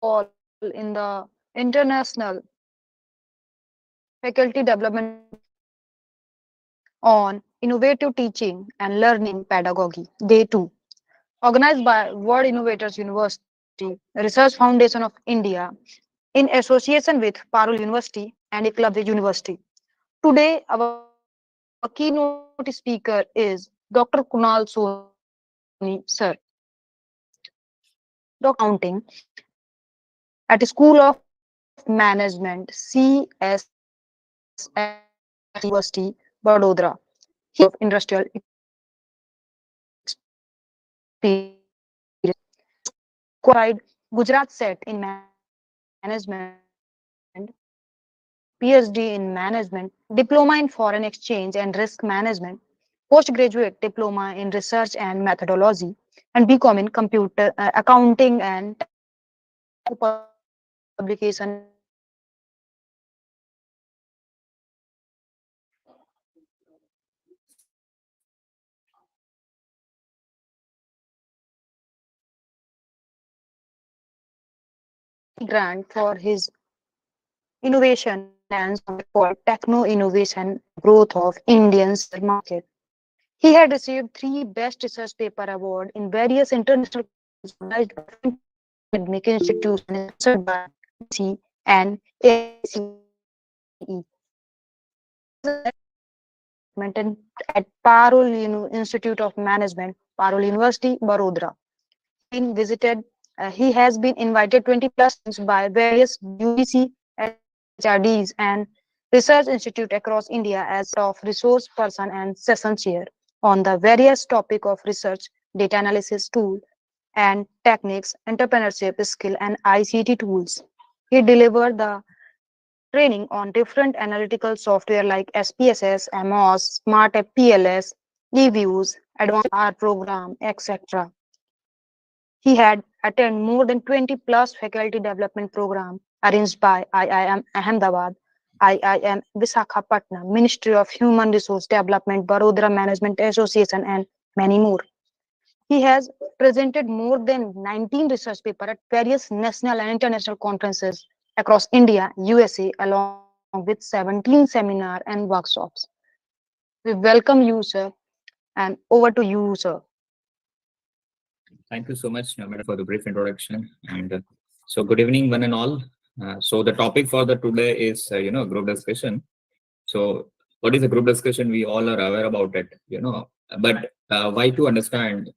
all in the International Faculty Development on Innovative Teaching and Learning Pedagogy, Day 2, organized by World Innovators University, Research Foundation of India, in association with Parul University and Eklavya University. Today, our keynote speaker is Dr. Kunal Soni, sir. Dr. Accounting at School of Management, CSS University, Vadodara. He has decades of industrial experience, qualified Gujarat Set in Management, PhD in Management, Diploma in Foreign Exchange and Risk Management, postgraduate diploma in Research and Methodology, and BCom in Computer Accounting and Technical Publication and Management. Grant for his innovation and summit called Techno Innovation Growth of Indian Market. He had received three Best Research Paper Award in various international conferences organized by different academic institutions and sponsored by BC and AICTE. He has a development at Parul Institute of Management, Parul University, Barodara. He has been invited 20 plus times by various UGC, HRDs, and research institute across India as part of resource person and session chair on the various topic of research, data analysis tool and techniques, entrepreneurship skill, and ICT tools. He delivered the training on different analytical software like SPSS, MOS, Smart PLS, eViews, Advanced R program, etc. He had attended more than 20 plus faculty development programs arranged by IIM Ahmedabad, IIM Visakhapatnam, Ministry of Human Resource Development, Barodara Management Association, and many more. He has presented more than 19 research papers at various national and international conferences across India, USA, along with 17 seminars and workshops. We welcome you, sir, and over to you, sir. Thank you so much, madam, for the brief introduction. And so, good evening, one and all. So, the topic for the today is, group discussion. So, what is a group discussion? We all are aware about it, But why to understand?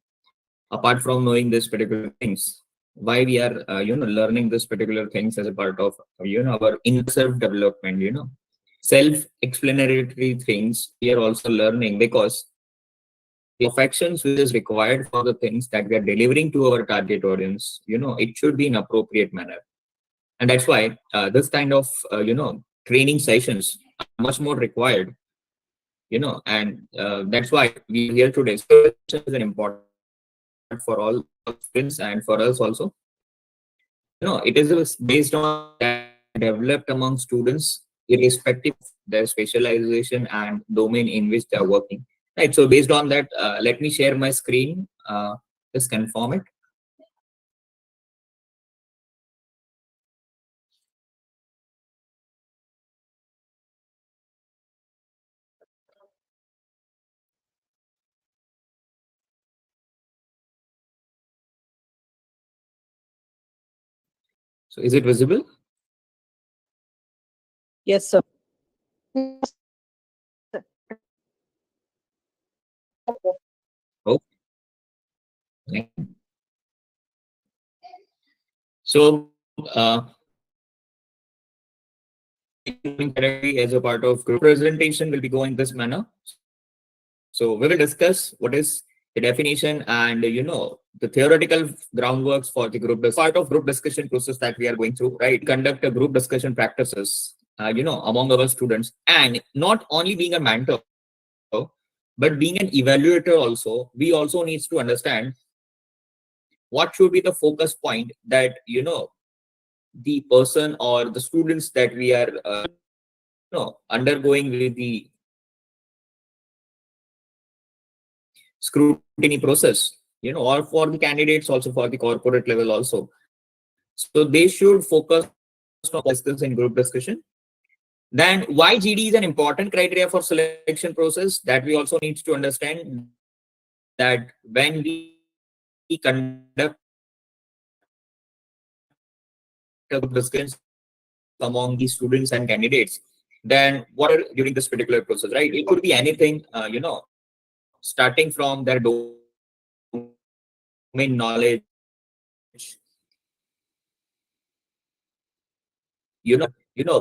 Apart from knowing this particular things, why we are, learning this particular things as a part of, our inner self development, self-explanatory things. We are also learning because the affections which is required for the things that we are delivering to our target audience, it should be in appropriate manner. And that's why this kind of training sessions are much more required, and that's why we are here today. So this is an important for all students and for us also. It is based on that developed among students irrespective of their specialization and domain in which they are working. Right. So based on that, let me share my screen. Just confirm it. So is it visible? Yes, sir. Oh, so as a part of group presentation will be going this manner. So we will discuss what is the definition and the theoretical groundworks for the group. Part of group discussion process that we are going through, right? Conduct a group discussion practices, among our students, and not only being a mentor, but being an evaluator also. We also needs to understand what should be the focus point that the person or the students that we are undergoing with the scrutiny process, or for the candidates also, for the corporate level also. So they should focus on skills in group discussion. Then why GD is an important criteria for selection process, that we also need to understand that when we conduct a group discussions among the students and candidates, then what are the major during this particular process, right? It could be anything, starting from their domain knowledge,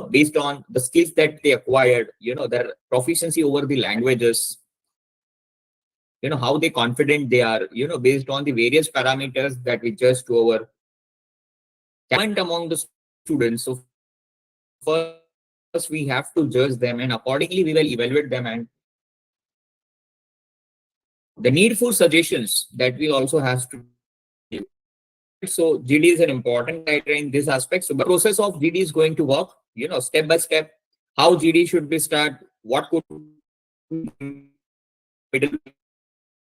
based on the skills that they acquired, their proficiency over the languages, how they confident they are, based on the various parameters that we judge to our among the students. So first we have to judge them, and accordingly we will evaluate them, and the needful suggestions that we also have to give. Right, so GD is an important criteria in this aspect. So, but process of GD is going to work, step by step, how GD should be start, what could be the middle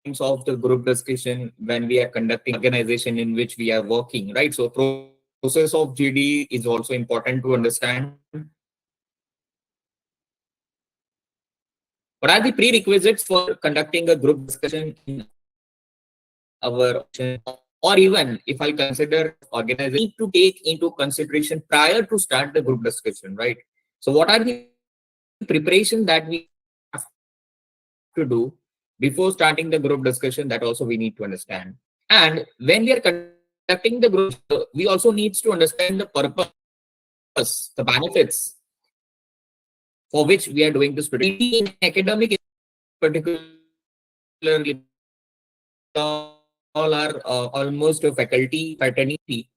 points of the group discussion when we are conducting organization in which we are working, right? So, process of GD is also important to understand. What are the prerequisites for conducting a group discussion in our organization, or even if I consider organization, need to take into consideration prior to start the group discussion, right? So what are the preparation that we have to do before starting the group discussion, that also we need to understand. And when we are conducting the group discussion, we also need to understand the purpose, the benefits for which we are doing this particular. GD in academic particularly, all are almost a faculty fraternity.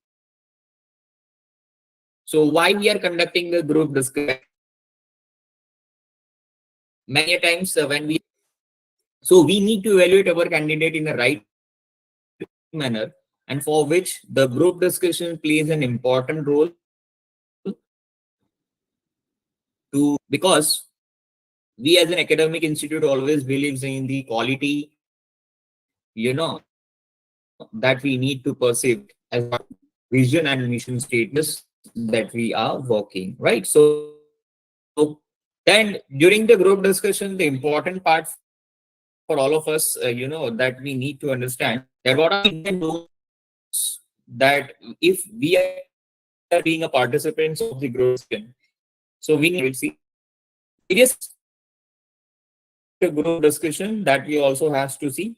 So why we are conducting the group discussion, right? Many a times when we, so we need to evaluate our candidate in the right manner, and for which the group discussion plays an important role to, because we as an academic institute always believes in the quality, that we need to perceive as our vision and mission statements that we are working, right? So then during the group discussion, the important part for all of us, that we need to understand, that what are the do's and don'ts, that if we are being a participants of the group discussion, so we need to understand various aspects of the group discussion, that we also have to see,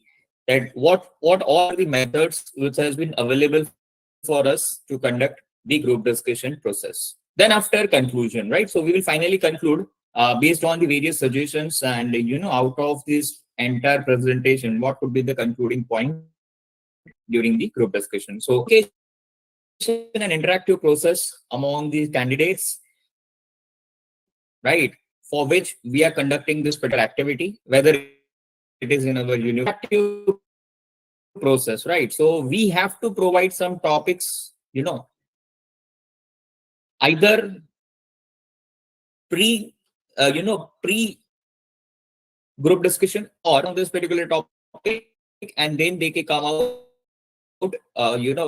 that what all are the methods which has been available for us to conduct the group discussion process. Then after conclusion, right? So we will finally conclude based on the various suggestions, and out of this entire presentation, what could be the concluding point during the group discussion. So communication and interactive process among the candidates, right? For which we are conducting this particular activity, whether it is in our university interactive process, right? So we have to provide some topics, either pre group discussion, or on this particular topic, and then they can come out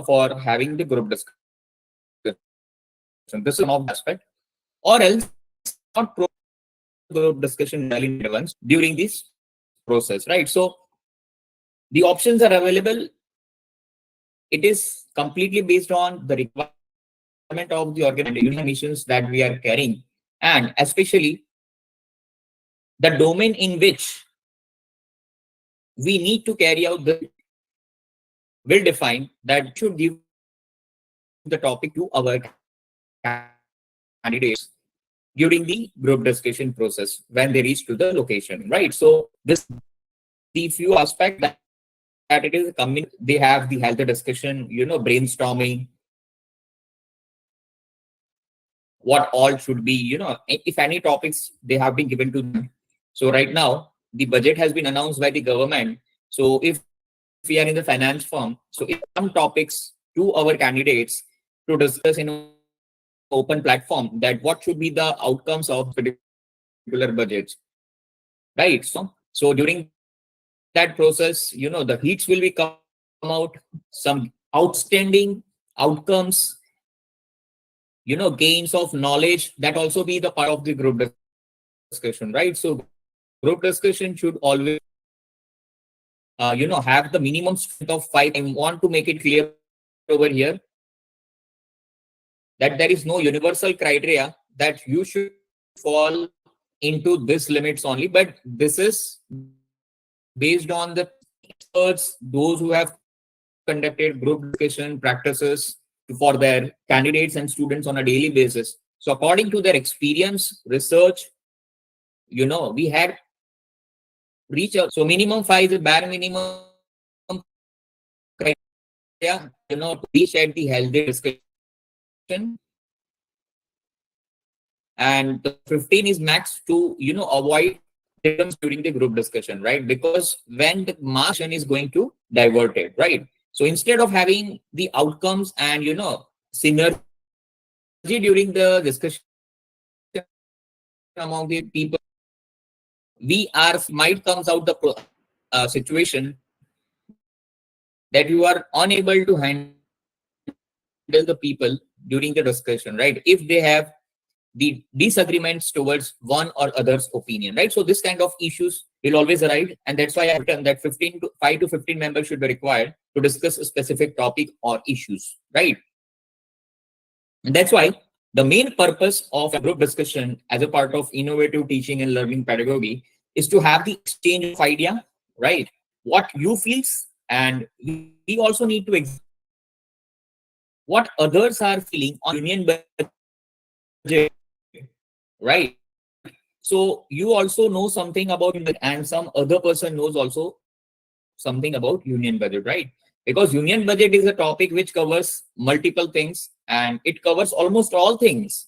for having the group discussion. This is one of the aspect. Or else we cannot provide the group discussion well in advance during this process, right? So the options are available. It is completely based on the requirement of the organization and missions that we are carrying, and especially the domain in which we need to carry out this will define that we should give the topic to our candidates during the group discussion process when they reach to the location, right? So this are the few aspects that it is communication. They have the healthy discussion, brainstorming, what all should be, if any topics they have been given to them. So right now the budget has been announced by the government. So if we are in the finance firm, so if some topics to our candidates to discuss in open platform, that what should be the outcomes of particular budgets, right? So during that process, the heats will be come out, some outstanding outcomes, gains of knowledge, that also be the part of the group discussion, right? So group discussion should always have the minimum strength of 5. I want to make it clear over here that there is no universal criteria that you should fall into this limits only, but this is based on the experts, those who have conducted group discussion practices for their candidates and students on a daily basis. So according to their experience, research, we had reach out. So minimum 5 is a bare minimum criteria, to reach at the healthy discussion. And 15 is max to, avoid problems during the group discussion, right? Because when the mass is going to divert it, right? So instead of having the outcomes and, synergy during the discussion among the people, might comes out the situation that you are unable to handle the people during the discussion, right? If they have the disagreements towards one or other's opinion, right? So this kind of issues will always arise, and that's why I have written that 5 to 15 members should be required to discuss a specific topic or issues, right? And that's why the main purpose of a group discussion as a part of innovative teaching and learning pedagogy is to have the exchange of idea, right? What you feels, and we also need to examine what others are feeling on union budget, right? So you also know something about union budget, and some other person knows also something about union budget, right? Because union budget is a topic which covers multiple things, and it covers almost all things,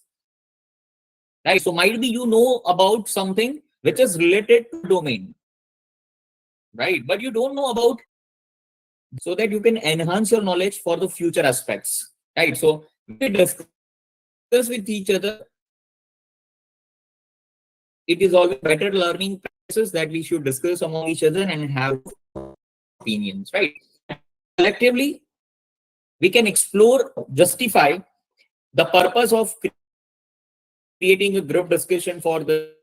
right? So might be you know about something which is related to your domain, right? But you don't know about, so that you can enhance your knowledge for the future aspects, right? So when we discuss with each other, it is always better learning practices that we should discuss among each other and have opinions, right? And collectively, we can explore, justify the purpose of creating a group discussion for the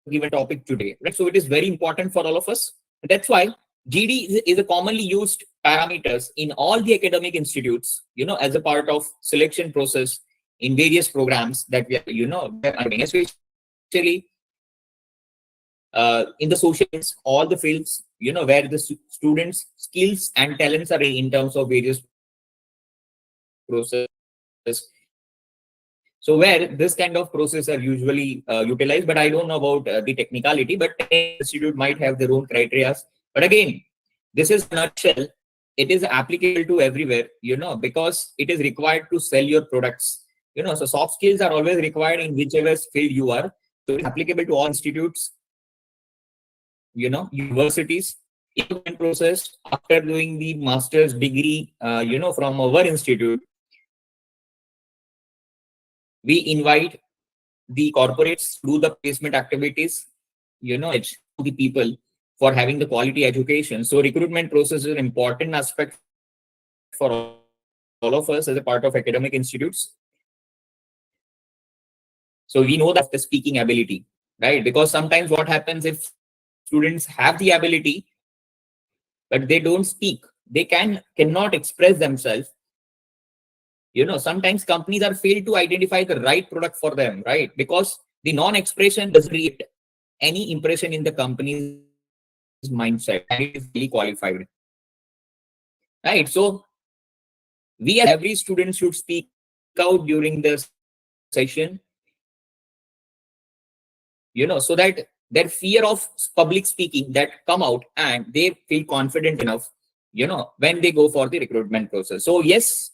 given topic today, right? So it is very important for all of us. That's why GD is a commonly used parameters in all the academic institutes, as a part of selection process in various programs that we are undergoing, especially in the social science, all the fields, where the students' skills and talents are in terms of various process. So where this kind of process are usually utilized, but I don't know about the technicality. But any institute might have their own criterias. But again, this is in a nutshell. It is applicable to everywhere, because it is required to sell your products. So soft skills are always required in whichever field you are. So it is applicable to all institutes, universities. In the recruitment process, after doing the master's degree, from our institute, we invite the corporates to do the placement activities, the people for having the quality education. So recruitment process is an important aspect for all of us as a part of academic institutes. So we know that of the speaking ability, right? Because sometimes what happens, if students have the ability but they don't speak, they cannot express themselves. Sometimes companies are failed to identify the right product for them, right? Because the non-expression doesn't create any impression in the company's mindset. The candidate is highly qualified, right? So we as every student should speak out during the session, so that their fear of public speaking that come out and they feel confident enough, when they go for the recruitment process. So yes,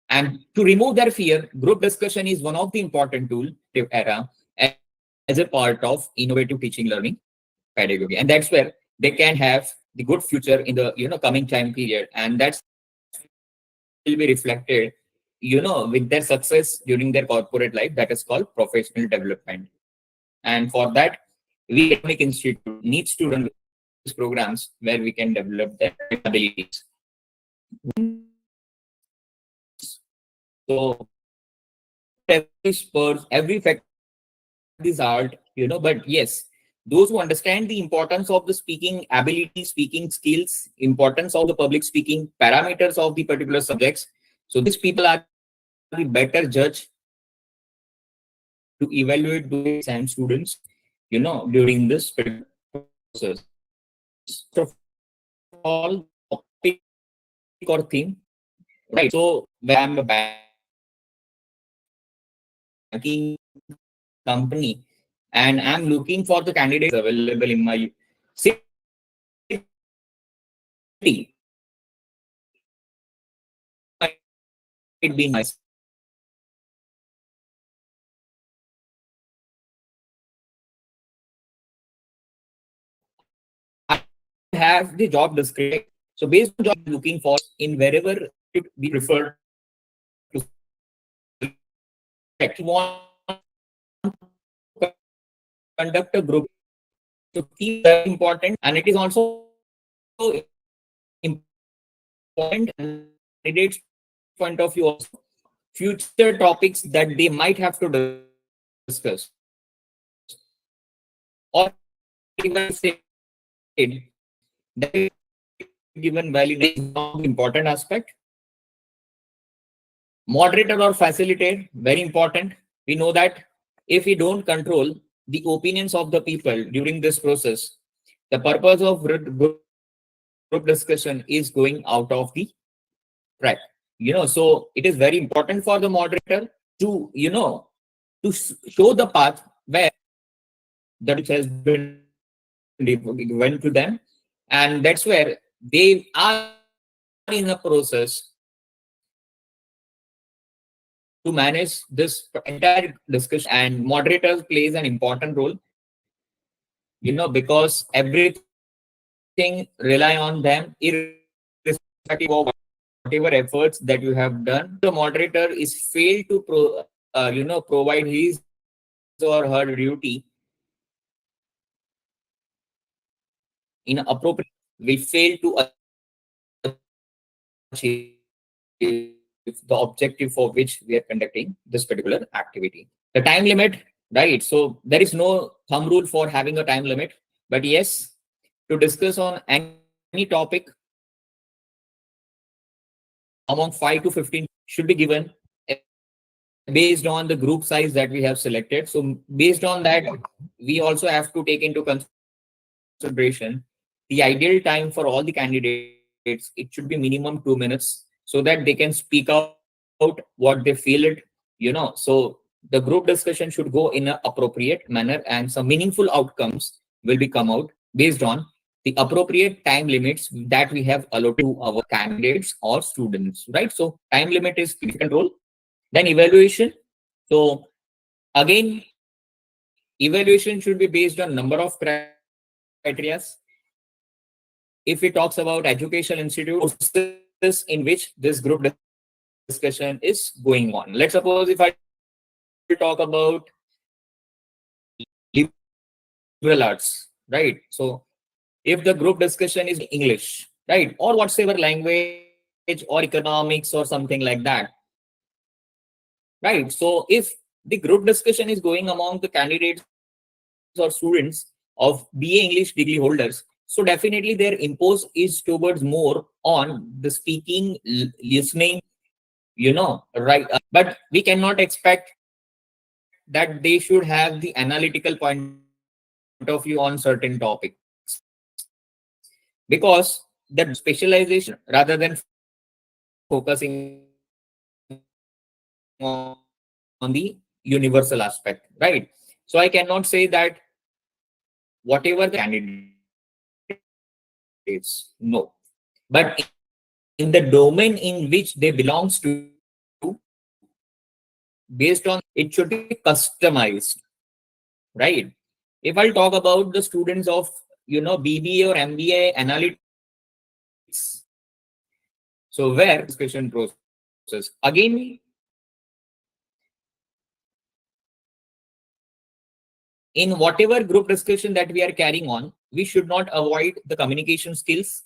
and to remove their fear, group discussion is one of the important tools era as a part of innovative teaching learning pedagogy. And that's where they can have the good future in the coming time period. And that's will be reflected, with their success during their corporate life. That is called professional development. And for that, we as an academic institute needs to run various programs where we can develop their abilities. So every spurs, every faculty has this art, but yes, those who understand the importance of the speaking ability, speaking skills, importance of the public speaking, parameters of the particular subjects. So these people are the better judge to evaluate those candidates and students, during this particular process. So first of all, the topic or theme, right? So when I'm a banking company and I'm looking for the candidates available in my city, or I will have the job description, right? So based on job description, I'm looking for in wherever we prefer to select. We want to conduct a group discussion. So theme is very important, and it is also important from the candidate's point of view also. Future topics that they might have to discuss, or even if they said that is not the important aspect. Moderator or facilitator, very important. We know that if we don't control the opinions of the people during this process, the purpose of group discussion is going out of the track. So it is very important for the moderator to, to show the path where the topic has been given to them, and that's where they are in a process to manage this entire discussion. And moderators plays an important role, because everything rely on them, irrespective of whatever efforts that you have done. If the moderator is failed to provide his or her duty, in appropriate, will fail to achieve the objective for which we are conducting this particular activity. The time limit, right? So there is no thumb rule for having a time limit, but yes, to discuss on any topic, among 5 to 15 should be given, based on the group size that we have selected. So based on that, we also have to take into consideration the ideal time for all the candidates. It should be minimum 2 minutes, so that they can speak out what they feel it. So the group discussion should go in an appropriate manner, and some meaningful outcomes will be come out based on the appropriate time limits that we have allotted to our candidates or students, right? So time limit is significant role. Then evaluation. So again, evaluation should be based on number of criterias. If it talks about educational institute, courses in which this group discussion is going on. Let's suppose if I talk about liberal arts, right? So if the group discussion is English, right, or whatsoever language or economics or something like that, right? So if the group discussion is going among the candidates or students of BA English degree holders, so definitely their impose is towards more on the speaking, listening, right? But we cannot expect that they should have the analytical point of view on certain topics, because that depends on the specialization rather than focusing on the universal aspect, right? So I cannot say that whatever the candidates, no. But in the domain in which they belongs to, based on the specialization, it should be customized, right? If I'll talk about the students of, BBA or MBA analytics, so where discussion process again, in whatever group discussion that we are carrying on, we should not avoid the communication skills,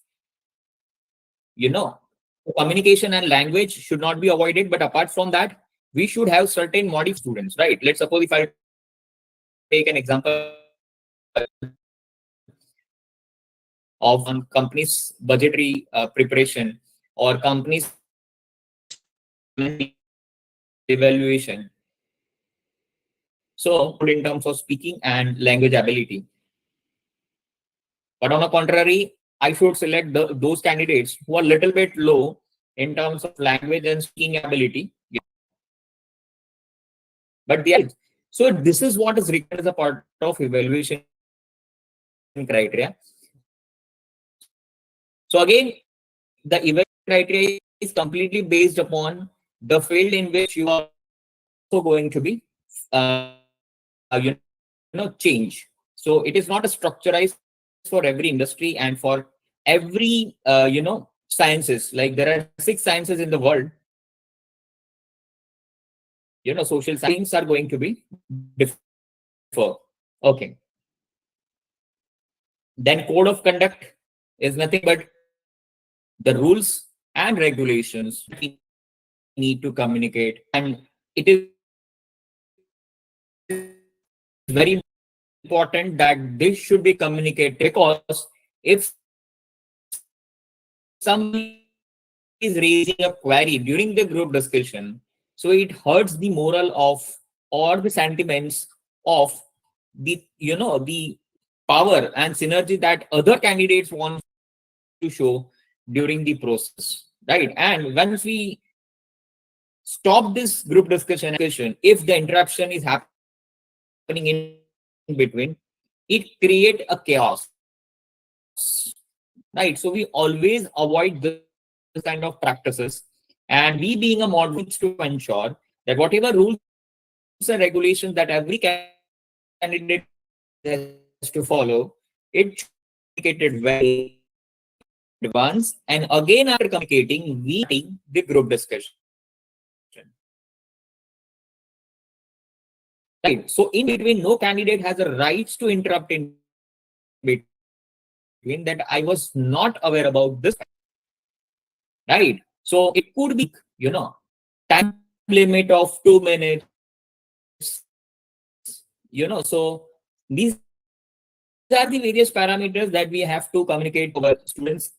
Communication and language should not be avoided, but apart from that, we should have certain students, right? Let's suppose if I take an example of companies budgetary preparation or companies evaluation. So good in terms of speaking and language ability. But on the contrary, I should select those candidates who are little bit low in terms of language and speaking ability. But they are, so this is what is required as a part of evaluation criteria. So again, the evaluation criteria is completely based upon the field in which you are also going to be, change. So it is not a structurized for every industry and for every, sciences. Like there are 6 sciences in the world. Social science are going to be differ. Okay. Then code of conduct is nothing but the rules and regulations we need to communicate. And it is very important that this should be communicated, because if somebody is raising a query during the group discussion, so it hurts the moral of, or the sentiments of the the power and synergy that other candidates want to show during the process, right? And once we stop this group discussion, if the interruption is happening in between, it create a chaos, right? So we always avoid this kind of practices. And we being a moderator needs to ensure that whatever rules and regulations that every candidate has to follow, it should be communicated very clearly in advance. And again, after communicating, we the group discussion. Right. So in between, no candidate has a right to interrupt in between that I was not aware about this. Right. So it could be, time limit of 2 minutes. So these are the various parameters that we have to communicate to our students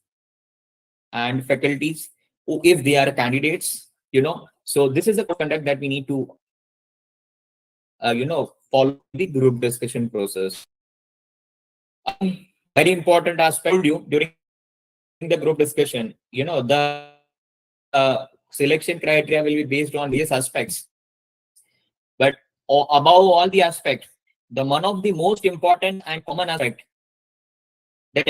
and faculties, if they are candidates. So this is a code of conduct that we need to, follow during the group discussion process. Very important aspect you during the group discussion. The selection criteria will be based on various aspects, but above all the aspect, the one of the most important and common aspect that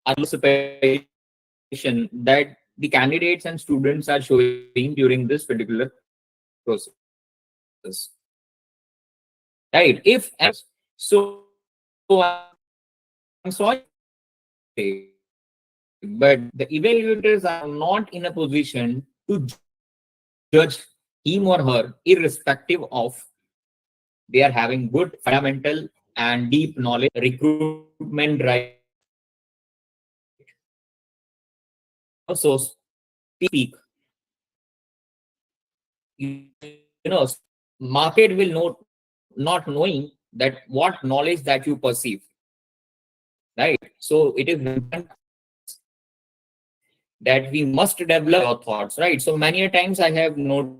participation that the candidates and students are showing during this particular process, right? If so, I'm sorry, but the evaluators are not in a position to judge him or her, irrespective of they are having good fundamental and deep knowledge, recruitment right, so speak. Market will not knowing that what knowledge that you perceive, right? So it is very important that we must develop your thoughts, right? So many a times I have noticed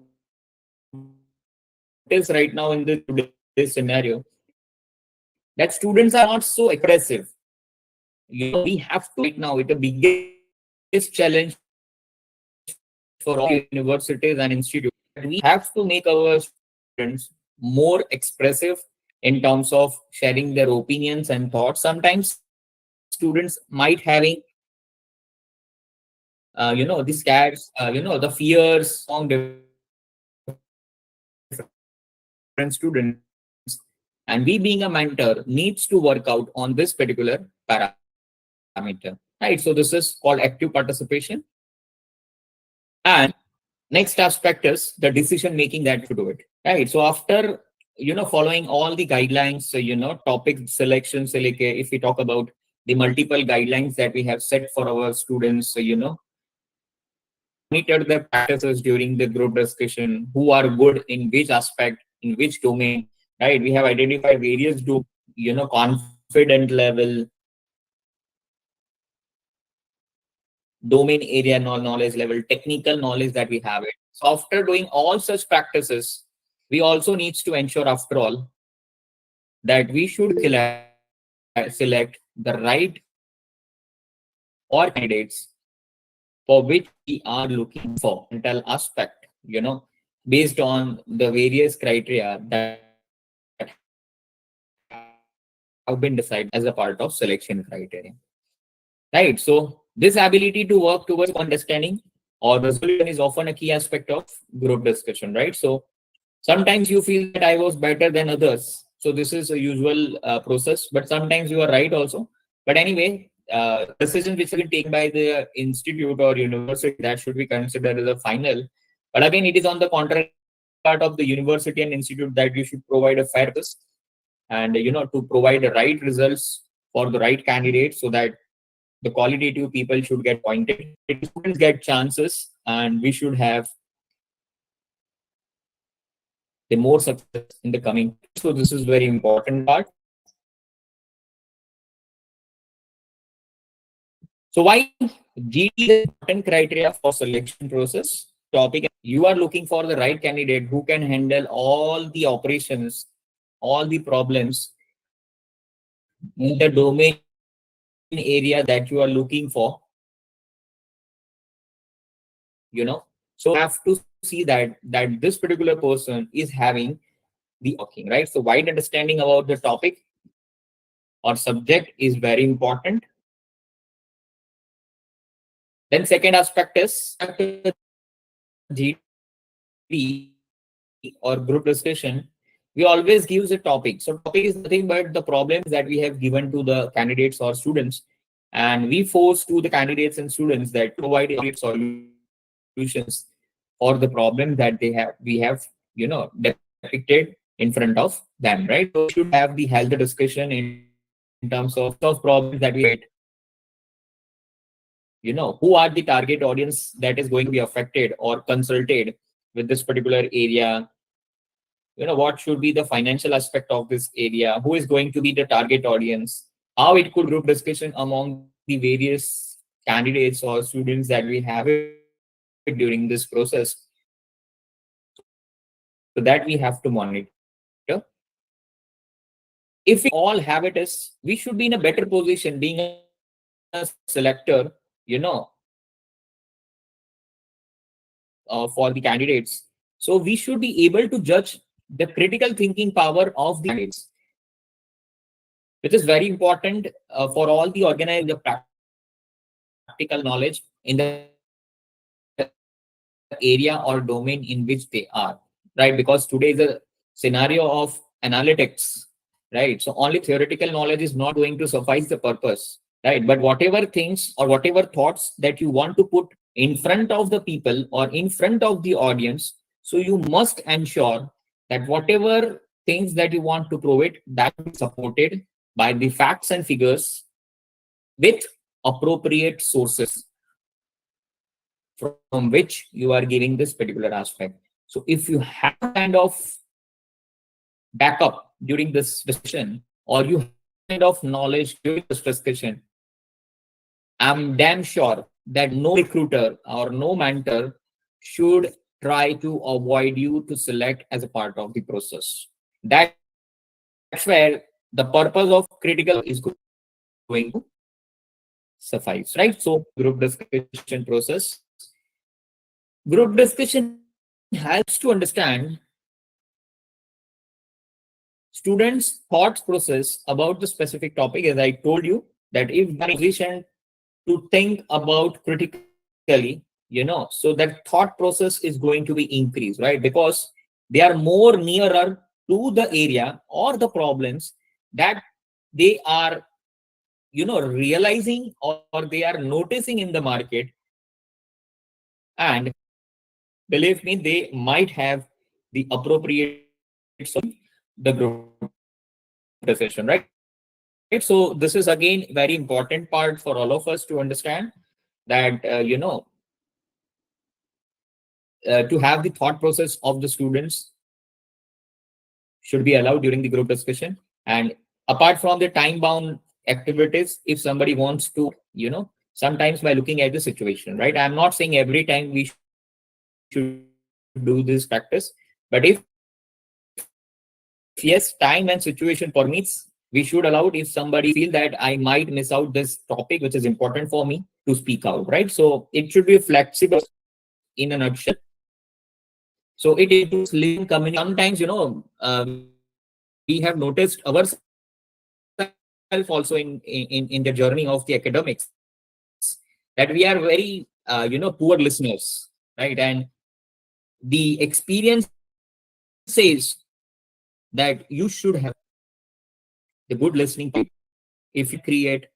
right now in today's scenario that students are not so expressive. We have to make right now it the biggest challenge for all universities and institutes, that we have to make our students more expressive in terms of sharing their opinions and thoughts. Sometimes students might having the scares, the fears among different students, and we being a mentor needs to work out on this particular parameter, right? So this is called active participation. And next aspect is the decision making that we have to do it, right? So after following all the guidelines, so topic selection, so like if we talk about the multiple guidelines that we have set for our students, so monitor their practices during the group discussion, who are good in which aspect, in which domain, right? We have identified various confident level, domain area knowledge level, technical knowledge that we have it. So after doing all such practices, we also needs to ensure after all that we should select the right or candidates for which we are looking for mental aspect, based on the various criteria that have been decided as a part of selection criteria. Right. So this ability to work towards understanding or resolution is often a key aspect of group discussion, right? So sometimes you feel that I was better than others. So this is a usual process, but sometimes you are right also. But anyway, the decision which has been taken by the institute or university, that should be considered as a final. But again, it is on the contrary part of the university and institute that you should provide a fair process and to provide the right results for the right candidate so that the qualitative people should get appointed, the students get chances, and we should have the more success in the coming future. So this is very important part. So why GD is an important criteria for selection process topic? You are looking for the right candidate who can handle all the operations, all the problems in the domain area that you are looking for, So you have to see that this particular person is having the working, right? So wide understanding about the topic or subject is very important. Then second aspect is GD or group discussion. We always gives a topic. So topic is nothing but the problems that we have given to the candidates or students, and we force to the candidates and students that you should provide appropriate solutions for the problem that we have depicted in front of them, right? So we should have the healthy discussion in terms of problems that we have it. Who are the target audience that is going to be affected or consulted with this particular area? What should be the financial aspect of this area? Who is going to be the target audience? How it could group discussion among the various candidates or students that we have it during this process. So that we have to monitor. If we all have it is, we should be in a better position being a selector, for the candidates. So we should be able to judge the critical thinking power of the candidates, which is very important for all the organized the practical knowledge in the area or domain in which they are, right? Because today is a scenario of analytics, right? So only theoretical knowledge is not going to suffice the purpose, right? But whatever things or whatever thoughts that you want to put in front of the people or in front of the audience, so you must ensure that whatever things that you want to prove it, that should be supported by the facts and figures with appropriate sources from which you are giving this particular aspect. So if you have this kind of backup during this discussion, or you have this kind of knowledge during this discussion, I'm damn sure that no recruiter or no mentor should try to avoid you to select as a part of the process. That's where the purpose of critical thinking is going to suffice, right? So group discussion process. Group discussion helps to understand students' thought process about the specific topic. As I told you, that if they are in a position to think about critically, so that thought process is going to be increased, right? Because they are more nearer to the area or the problems that they are, realizing or they are noticing in the market. And believe me, they might have the appropriate solution the group decision, right? So this is again very important part for all of us to understand that to have the thought process of the students should be allowed during the group discussion. And apart from the time bound activities, if somebody wants to, sometimes by looking at the situation, right? I'm not saying every time we should do this practice, but if yes, time and situation permits, we should allow it. If somebody feel that I might miss out this topic which is important for me to speak out, right? So it should be a flexible approach in a nutshell. So it includes listening, communication, sometimes, we have noticed ourselves also in the journey of the academics, that we are very poor listeners, right? And the experience says that you should have the good listening capability. If you can create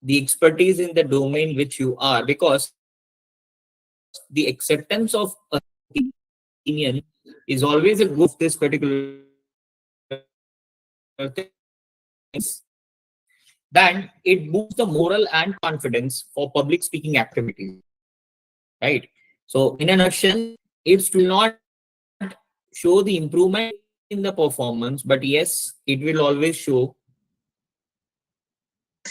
the expertise in the domain which you are, because the acceptance of a opinion is always a good of this particular thing, then it boosts the moral and confidence for public speaking activities, right? So in a nutshell, it will not show the improvement in the performance, but yes, it will always show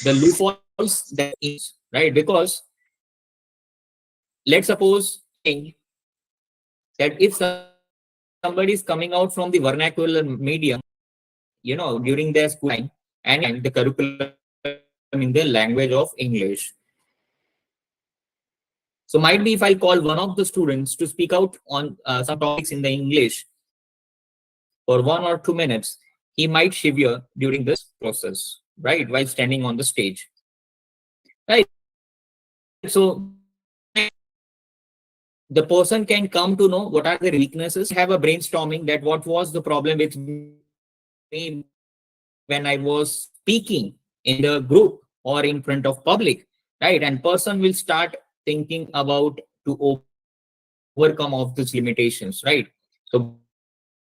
the loopholes that in, right? Because let's suppose that if somebody is coming out from the vernacular medium, during their school time, and if they are following the curriculum in the language of English, so might be if I'll call one of the students to speak out on some topics in the English for 1 or 2 minutes, he might shiver during this process, right? While standing on the stage, right? So the person can come to know what are the weaknesses, have a brainstorming that what was the problem with me when I was speaking in the group or in front of public, right? And person will start thinking about to overcome of these limitations, right? So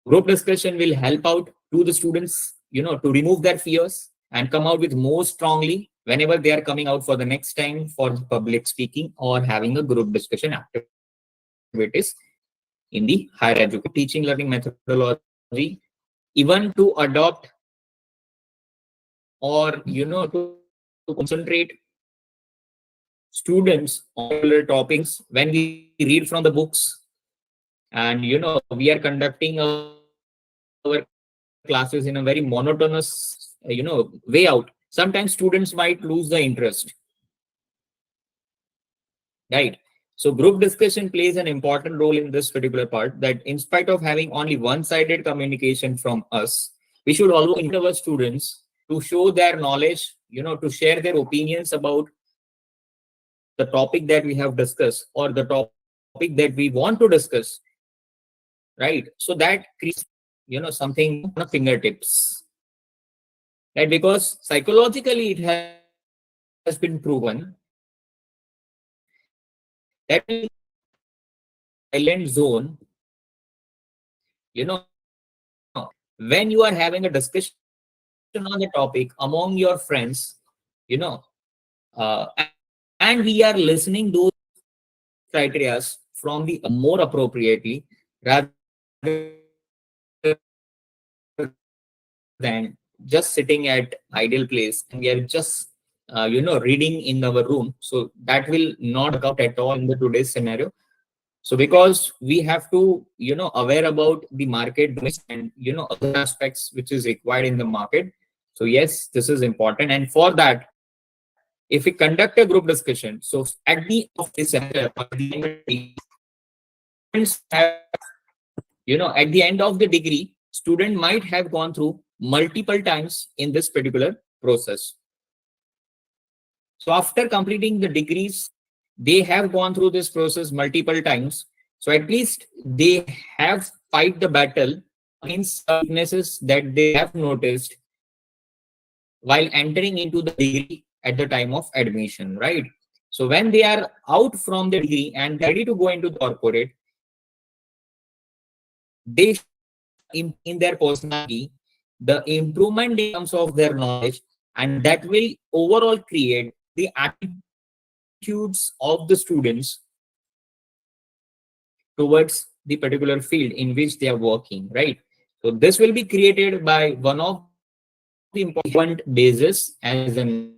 group discussion will help out to the students, to remove their fears and come out with more strongly whenever they are coming out for the next time for public speaking or having a group discussion activities in the higher education. So this is how we can implement teaching learning methodology, even to adopt or to concentrate students on particular topics when we read from the books, and we are conducting our classes in a very monotonous way out. Sometimes students might lose the interest, right? So group discussion plays an important role in this particular part, that in spite of having only one-sided communication from us, we should always invite our students to show their knowledge, to share their opinions about the topic that we have discussed or the topic that we want to discuss, right? So that creates, something on a fingertips, right? Because psychologically it has been proven that when you are in a silent zone, when you are having a discussion on the topic among your friends, and we are listening those criterias from the other more appropriately rather than just sitting at idle place and we are just reading in our room, so that will not work out at all in the today's scenario. So because we have to aware about the market dynamics and other aspects which is required in the market. So yes, this is important, and for that, if we conduct a group discussion, so at the end of this semester or at the end of the degree, students have, at the end of the degree, student might have gone through multiple times in this particular process. So after completing the degrees, they have gone through this process multiple times. So at least they have fight the battle against the weaknesses that they have noticed while entering into the degree at the time of admission, right? So when they are out from the degree and they're ready to go into the corporate, they should have in their personality the improvement in terms of their knowledge, and that will overall create the attitudes of the students towards the particular field in which they are working, right? So this will be created by one of the important basis as and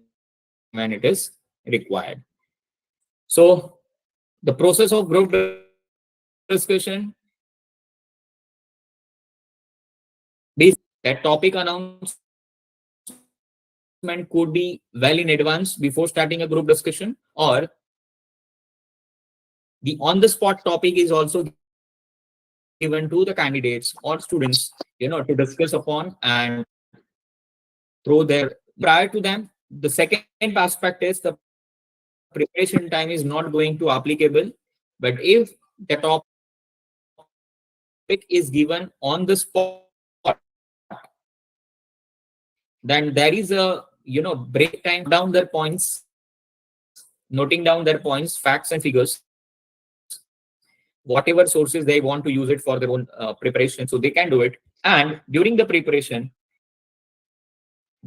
when it is required. So the process of group discussion, basically that topic announcement could be well in advance before starting a group discussion, or the on the spot topic is also given to the candidates or students, to discuss upon and throw their prior to them. The second aspect is the preparation time is not going to applicable, but if the topic is given on the spot, then there is a break time for them to noting down their points, facts and figures, whatever sources they want to use it for their own preparation, so they can do it. And during the preparation,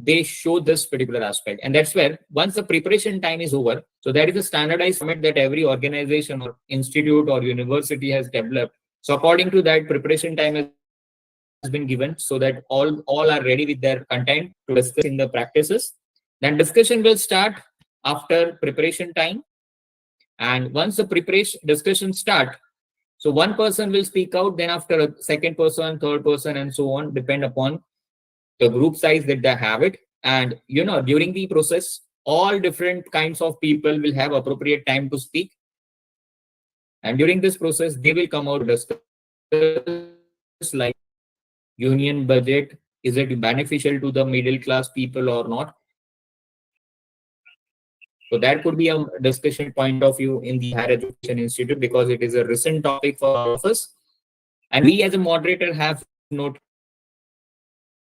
they show this particular aspect, and that's where once the preparation time is over, so there is a standardized format that every organization or institute or university has developed. So according to that, preparation time has been given so that all are ready with their content to discuss in the practices. Then discussion will start after preparation time. And once the preparation discussion start, so one person will speak out, then after a second person, third person, and so on, depend upon the group size that they have it. And during the process, all different kinds of people will have appropriate time to speak. And during this process, they will come out discuss like union budget, is it beneficial to the middle class people or not? So that could be a discussion point of view in the higher education institute, because it is a recent topic for all of us. And we as a moderator have noticed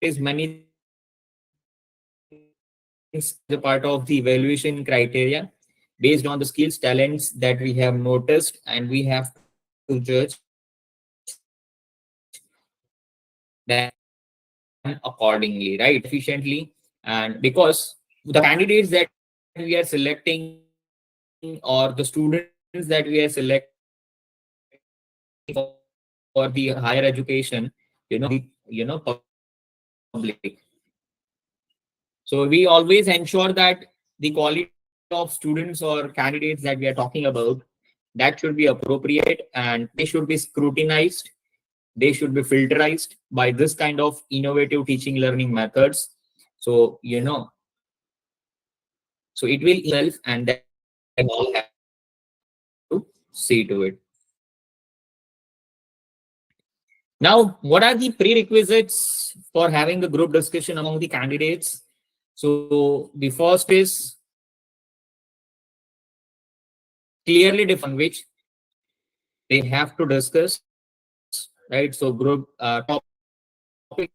many things as a part of the evaluation criteria, based on the skills, talents that we have noticed, and we have to judge them accordingly, right? Efficiently. And because the candidates that we are selecting or the students that we are selecting for the higher education, they are not the public. So we always ensure that the quality of students or candidates that we are talking about, that should be appropriate, and they should be scrutinized, they should be filterized by this kind of innovative teaching learning methods. So so it will itself, and that we all have to see to it. Now, what are the prerequisites for having a group discussion among the candidates? So the first is clearly define which they have to discuss, right? So group topic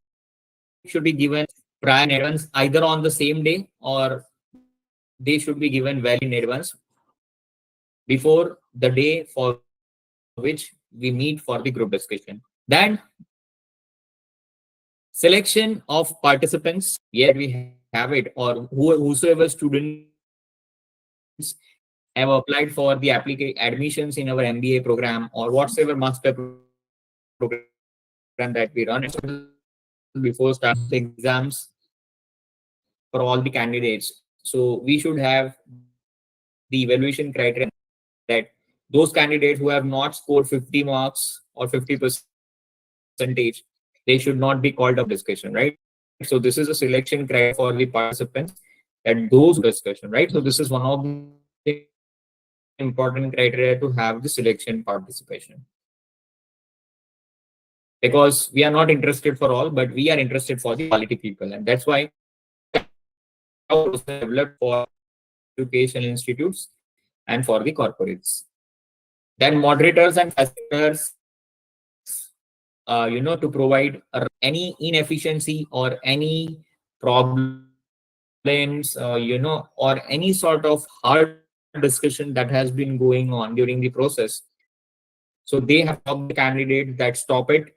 should be given prior in advance, either on the same day, or they should be given well in advance before the day for which we meet for the group discussion. Then selection of participants, yes, that we have it, or whosoever students have applied for the admissions in our MBA program, or whatsoever master program that we run, before starting the exams for all the candidates. So we should have the evaluation criteria that those candidates who have not scored 50 marks or 50%, they should not be called up for the group discussion, right? So this is a selection criteria for the participants, that those who have scored 50 marks or 50% should be called up for the group discussion, right? So this is one of the important criteria to have the selection participation, because we are not interested for all, but we are interested for the quality people. And that's why we have a process developed for education institutes and for the corporates. Then moderators and facilitators, to provide any inefficiency or any problems, or any sort of hard discussion that has been going on during the process. So they have to stop the candidate that stop it.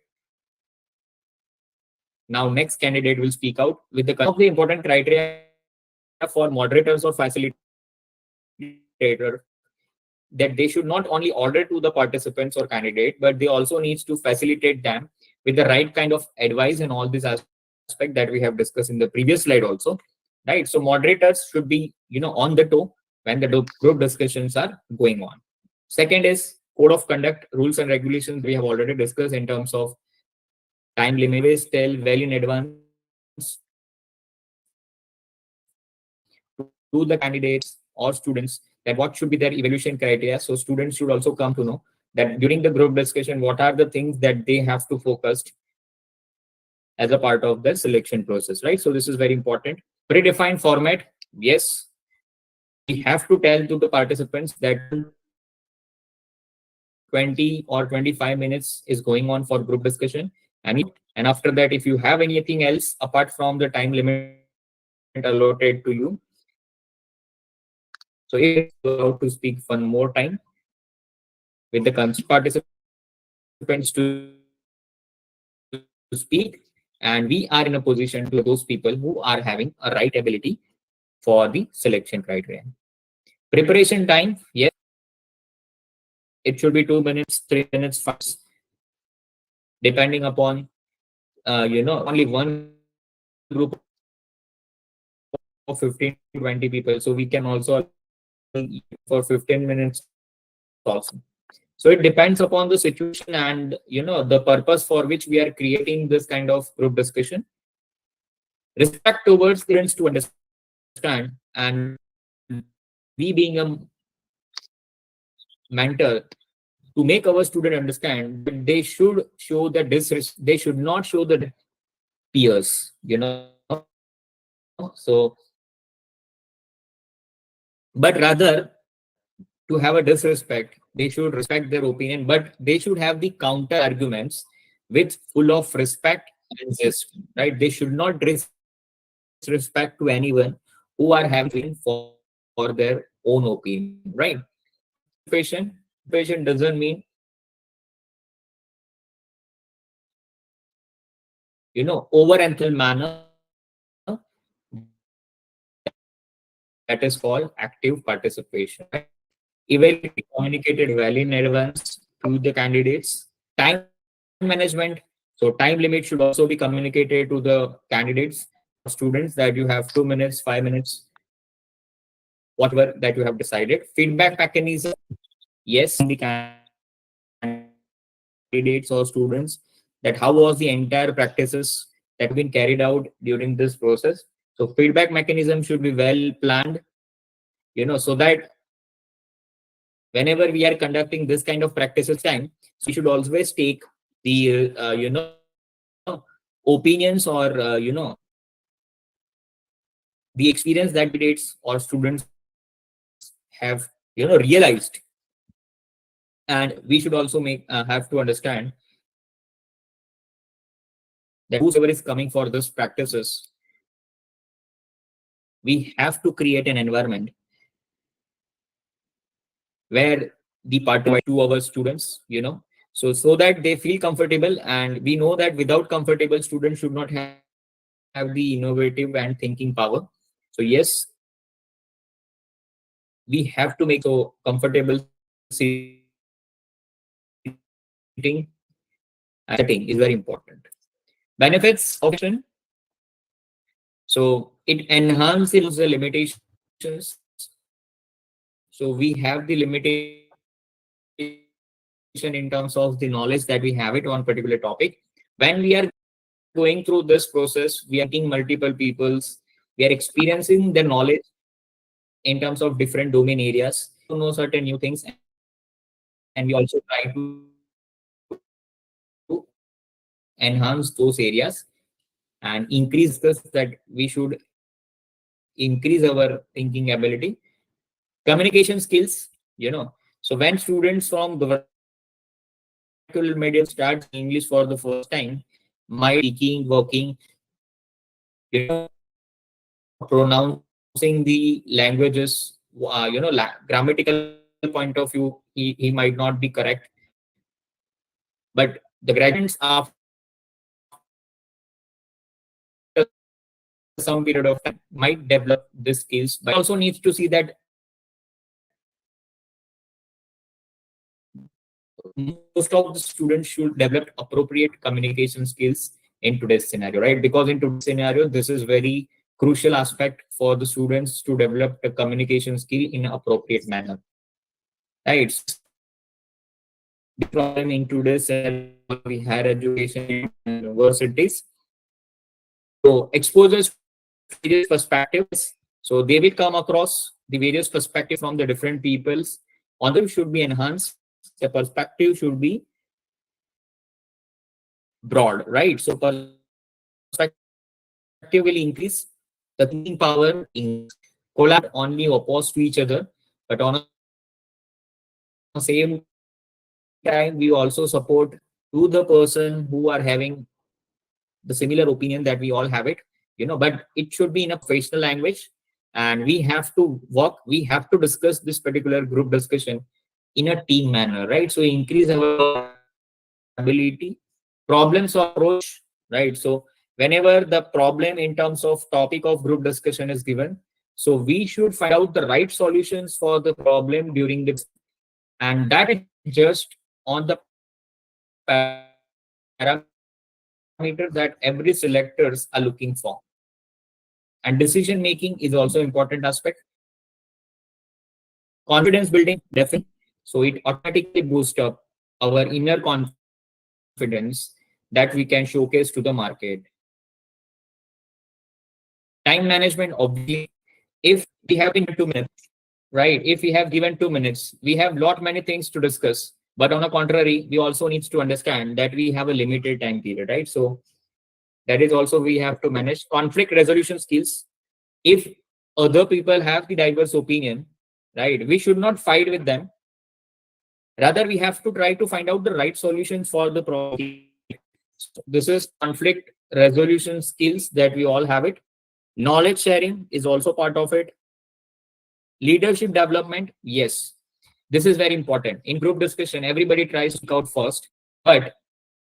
Now next candidate will speak out with the one of the important criteria for moderators or facilitators is the that they should not only order to the participants or candidate, but they also needs to facilitate them with the right kind of advice and all these aspects that we have discussed in the previous slide also, right? So moderators should be, on the toe when the group discussions are going on. Second is code of conduct, rules and regulations we have already discussed in terms of time limit. Always tell well in advance to the candidates or students that what should be their evaluation criteria. So students should also come to know that during the group discussion, what are the things that they have to focus as a part of the selection process, right? So this is very important. Predefined format, yes, we have to tell to the participants that 20 or 25 minutes is going on for group discussion, and after that, if you have anything else apart from the time limit allotted to you, so if allowed to speak one more time with the participants to speak, and we are in a position to allow those people who are having a right ability for the selection criteria. Preparation time, yes, it should be 2 minutes, 3 minutes, 5 minutes, depending upon only one group of 15 to 20 people, so we can also allow for 15 minutes also. So it depends upon the situation and the purpose for which we are creating this kind of group discussion. Respect towards the students to understand, and we being a mentor, to make our student understand that they should show the they should not show the peers, so but rather to have a disrespect, they should respect their opinion, but they should have the counter arguments with full of respect and zest, right? They should not disrespect to anyone who are having for their own opinion, right? Participation doesn't mean, over manner, that is called active participation, right? Evaluate communicated well in advance to the candidates. Time management, so time limit should also be communicated to the candidates or students that you have 2 minutes, 5 minutes, whatever that you have decided. Feedback mechanism, yes, the candidates or students that how was the entire practices that have been carried out during this process. So feedback mechanism should be well planned, so that whenever we are conducting this kind of practices time, so we should always take the opinions or the experience that candidates or students have realized, and we should also have to understand that whosoever is coming for this practices, we have to create an environment where the participants to our students, so that they feel comfortable. And we know that without comfortable, students should not have the innovative and thinking power. So yes, we have to make it so comfortable sitting and setting is very important. Benefits of participation, so it enhances the limitations. So we have the limitation in terms of the knowledge that we have it on particular topic. When we are going through this process, we are meeting multiple peoples, we are experiencing the knowledge in terms of different domain areas. We also get to know certain new things, and we also try to enhance those areas and increase discuss that we should increase our thinking ability. Communication skills, so when students from the vernacular medium start speaking English for the first time, might speaking, working, pronouncing the languages, grammatical point of view, he might not be correct, but the graduates after some period of time might develop this skills by observing the languages. And we also need to see that most of the students should develop appropriate communication skills in today's scenario, right? Because in today's scenario, this is very crucial aspect for the students to develop the communication skill in an appropriate manner, right? So this is the big problem in today's scenario for the higher education and universities. So exposures to various perspectives. So they will come across the various perspectives from the different peoples. On the should be enhanced. The perspective should be broad, right? So perspective will increase, the thinking power will increase. Collaborate only opposed to each other, but on the same time, we also support to the person who are having the similar opinion that we all have it, but it should be in a professional language, and we have to work, we have to discuss this particular group discussion in a team manner, right? So increase our collaborability, problem solving approach, right? So whenever the problem in terms of topic of group discussion is given, so we should find out the right solutions for the problem during the group discussion, and that is just on the parameter that every selectors are looking for. And decision making is also important aspect. Confidence building, definitely. So it automatically boosts up our inner confidence that we can showcase to the market. Time management, obviously, if we have been 2 minutes, right? If we have given 2 minutes, we have lot many things to discuss. But on the contrary, we also needs to understand that we have a limited time period, right? So that is also we have to manage conflict resolution skills. If other people have the diverse opinion, right, we should not fight with them. Rather, we have to try to find out the right solutions for the problem. So this is conflict resolution skills that we all have it. Knowledge sharing is also part of it. Leadership development, yes, this is very important. In group discussion, everybody tries to speak out first, but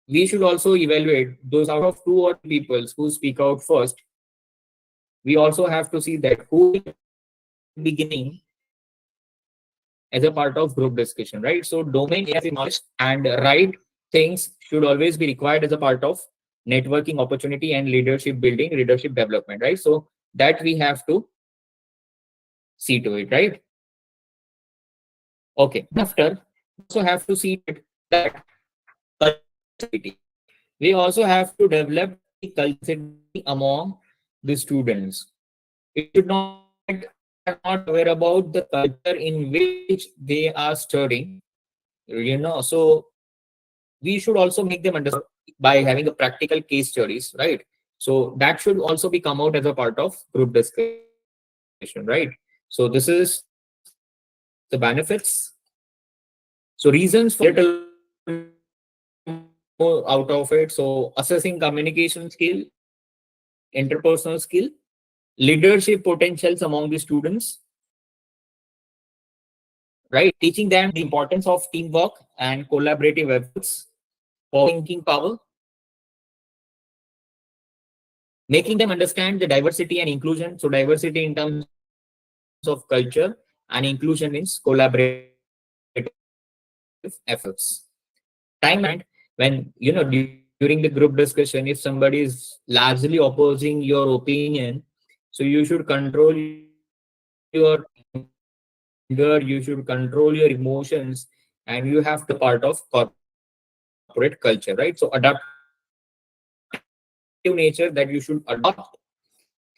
we should also evaluate those out of two or three people who speak out first. We also have to see that who will be beginning as a part of group discussion, right? So domain area knowledge and right things should always be required as a part of networking opportunity and leadership building, leadership development, right? So that we have to see to it, right? Okay. After, we also have to see to it that culture sensitivity. We also have to develop the culture sensitivity among the students. It should not be that they are not aware about the culture in which they are studying, so we should also make them understand by having a practical case studies, right? So that should also be come out as a part of group discussion, right? So this is the benefits. So reasons for little more out of it. So assessing communication skill, interpersonal skill, leadership potentials among the students, right? Teaching them the importance of teamwork and collaborative efforts, thinking power, making them understand the diversity and inclusion. So diversity in terms of culture and inclusion means collaborative efforts. Time management, when when during the group discussion, if somebody is largely opposing your opinion, so you should control your anger, you should control your emotions, and you have to be a part of corporate culture, right? So adaptive nature that you should adopt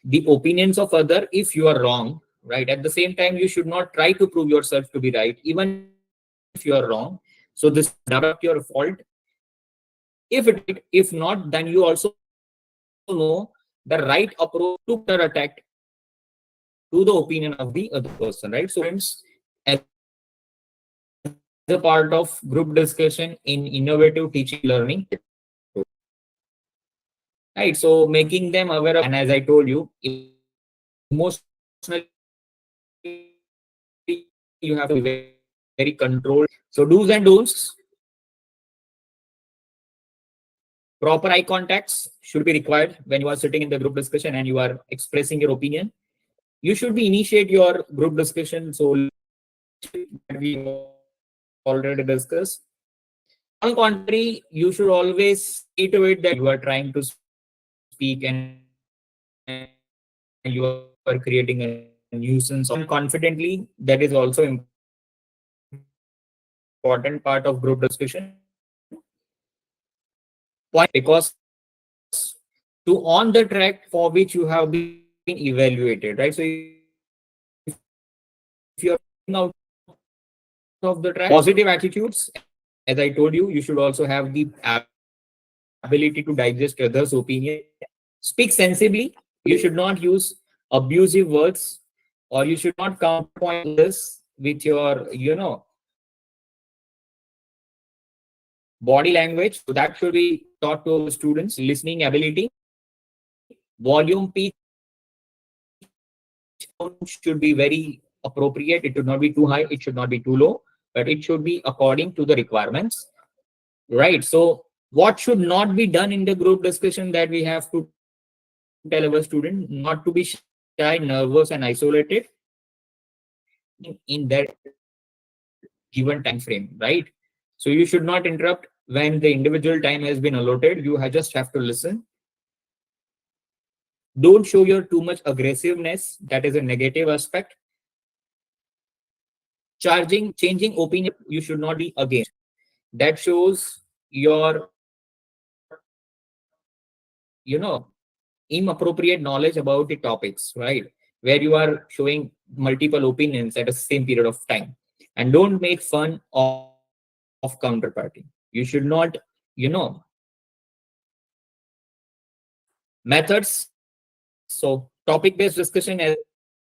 the opinions of other if you are wrong, right? At the same time, you should not try to prove yourself to be right, even if you are wrong. So this is the part of adapt your fault. If it is right, if not, then you also know the right approach to counterattack to the opinion of the other person, right? So students, as a part of group discussion in innovative teaching and learning, right? So making them aware of, and as I told you, emotionally you have to be very controlled. So do's and don'ts. Proper eye contacts should be required when you are sitting in the group discussion and you are expressing your opinion. You should be initiate your group discussion. So leadership that we already discussed, On contrary, you should always see to it that you are trying to speak and you are creating a nuisance or you are confidently. That is also important part of group discussion. Point because to on the track for which you have been evaluated, right? So if you're falling out of the track, positive attitudes, as I told you, you should also have the ability to digest others' opinion. Speak sensibly. You should not use abusive words, or you should not counterpoint others with your, body language. So that should be taught to our students. Listening ability, volume, pitch, tone should be very appropriate. It should not be too high, it should not be too low, but it should be according to the requirements. Right. So what should not be done in the group discussion that we have to tell our student? Not to be shy, nervous, and isolated in that given time frame, right? So you should not interrupt when the individual time has been allotted. You just have to listen. Don't show your too much aggressiveness. That is a negative aspect. Changing opinion, you should not be against. That shows your, inappropriate knowledge about the topics, right? Where you are showing multiple opinions at the same period of time. And don't make fun of counterparty. You should not, you know, methods. So topic based discussion, as